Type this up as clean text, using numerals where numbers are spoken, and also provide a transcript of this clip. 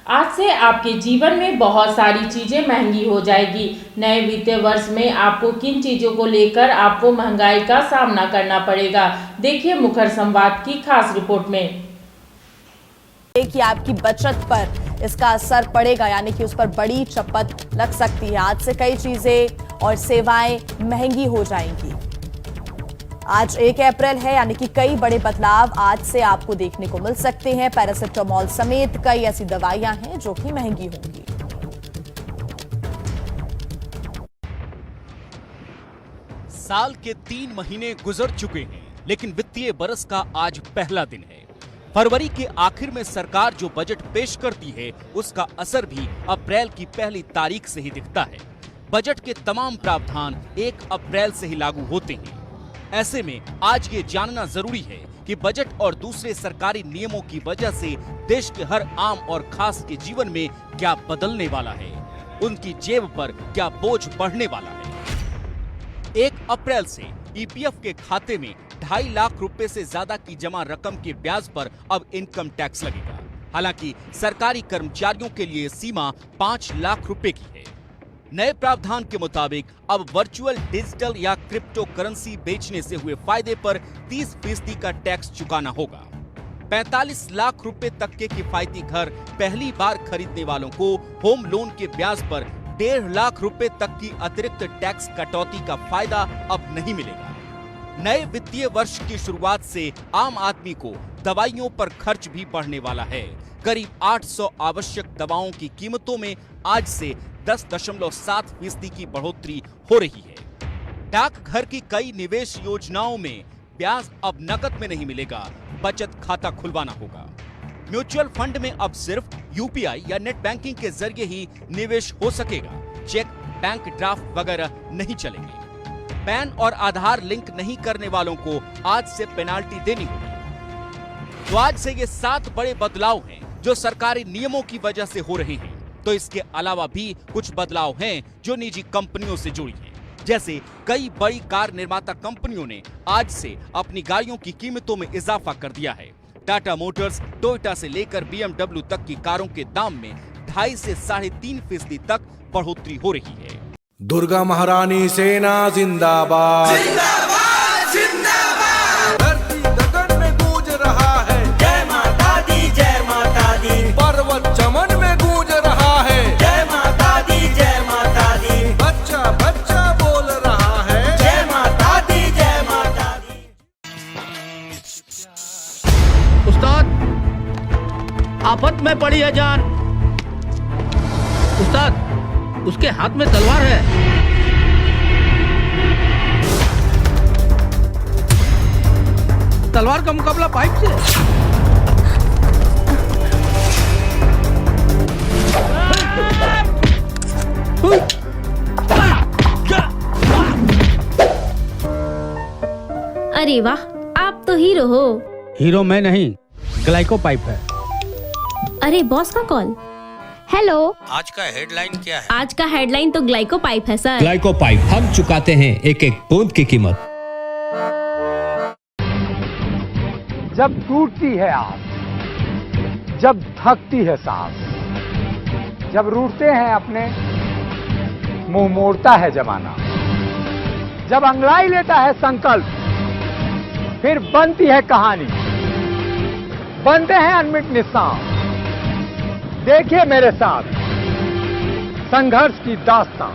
आज से आपके जीवन में बहुत सारी चीजें महंगी हो जाएगी। नए वित्तीय वर्ष में आपको किन चीजों को लेकर आपको महंगाई का सामना करना पड़ेगा, देखिए मुखर संवाद की खास रिपोर्ट में। कि आपकी बचत पर इसका असर पड़ेगा, यानी कि उस पर बड़ी चपत लग सकती है। आज से कई चीजें और सेवाएं महंगी हो जाएंगी। आज 1 अप्रैल है, यानी कि कई बड़े बदलाव आज से आपको देखने को मिल सकते हैं। पैरासिटामोल समेत कई ऐसी दवाइयां हैं जो कि महंगी होंगी। साल के 3 महीने गुजर चुके हैं, लेकिन वित्तीय बरस का आज पहला दिन है। फरवरी के आखिर में सरकार जो बजट पेश करती है, उसका असर भी अप्रैल की पहली तारीख से ही दिखता है। बजट के तमाम प्रावधान 1 अप्रैल से ही लागू होते हैं। ऐसे में आज ये जानना जरूरी है कि बजट और दूसरे सरकारी नियमों की वजह से देश के हर आम और खास के जीवन में क्या बदलने वाला है, उनकी जेब पर क्या बोझ बढ़ने वाला है। 1 अप्रैल से ईपीएफ के खाते में 2.5 लाख रुपए से ज्यादा की जमा रकम के ब्याज पर अब इनकम टैक्स लगेगा। हालांकि सरकारी कर्मचारियों के लिए सीमा 5 लाख रुपए की है। नए प्रावधान के मुताबिक अब वर्चुअल, डिजिटल या क्रिप्टो करेंसी बेचने से हुए फायदे पर 30% का टैक्स चुकाना होगा। 45 लाख रुपए तक के किफायती घर पहली बार खरीदने वालों को होम लोन के ब्याज पर 1.5 लाख रुपए तक की अतिरिक्त टैक्स कटौती का फायदा अब नहीं मिलेगा। नए वित्तीय वर्ष की शुरुआत से आम आदमी को दवाइयों पर खर्च भी बढ़ने वाला है। करीब 800 आवश्यक दवाओं की कीमतों में आज से 10.7% की बढ़ोतरी हो रही है। डाकघर की कई निवेश योजनाओं में ब्याज अब नकद में नहीं मिलेगा, बचत खाता खुलवाना होगा। म्यूचुअल फंड में अब सिर्फ यूपीआई या नेट बैंकिंग के जरिए ही निवेश हो सकेगा। चेक, बैंक ड्राफ्ट वगैरह नहीं चलेंगे। पैन और आधार लिंक नहीं करने वालों को आज से पेनाल्टी देनी होगी। तो आज से ये 7 बड़े बदलाव हैं जो सरकारी नियमों की वजह से हो रहे हैं। तो इसके अलावा भी कुछ बदलाव हैं जो निजी कंपनियों से जुड़ी हैं। जैसे कई बड़ी कार निर्माता कंपनियों ने आज से अपनी गाड़ियों की कीमतों में इजाफा कर दिया है। टाटा मोटर्स, टोयोटा से लेकर बीएमडब्ल्यू तक की कारों के दाम में 2.5 से 3.5% तक बढ़ोतरी हो रही है। दुर्गा महारानी सेना जिंदाबाद, जिंदाबाद जिंदाबाद। धरती गगन में गूंज रहा है जय माता दी, जय माता दी। पर्वत चमन में गूंज रहा है जय माता दी, जय माता दी। बच्चा बच्चा बोल रहा है जय माता दी, जय माता दी। उस्ताद, आफत में पड़ी है जान। उस्ताद, उसके हाथ में तलवार है। तलवार का मुकाबला पाइप से। अरे वाह, आप तो हीरो हो। हीरो मैं नहीं, ग्लाइको पाइप है। अरे बॉस का कॉल। हेलो, आज का हेडलाइन क्या है? आज का हेडलाइन तो ग्लाइको पाइप है सर। ग्लाइको पाइप, हम चुकाते हैं एक एक बूंद की कीमत। जब टूटती है आस, जब थकती है सांस, जब रूठते हैं अपने, मुंह मोड़ता है जमाना, जब अंगड़ाई लेता है संकल्प, फिर बनती है कहानी, बनते हैं अनमिट निशान। देखिए मेरे साथ संघर्ष की दास्तां।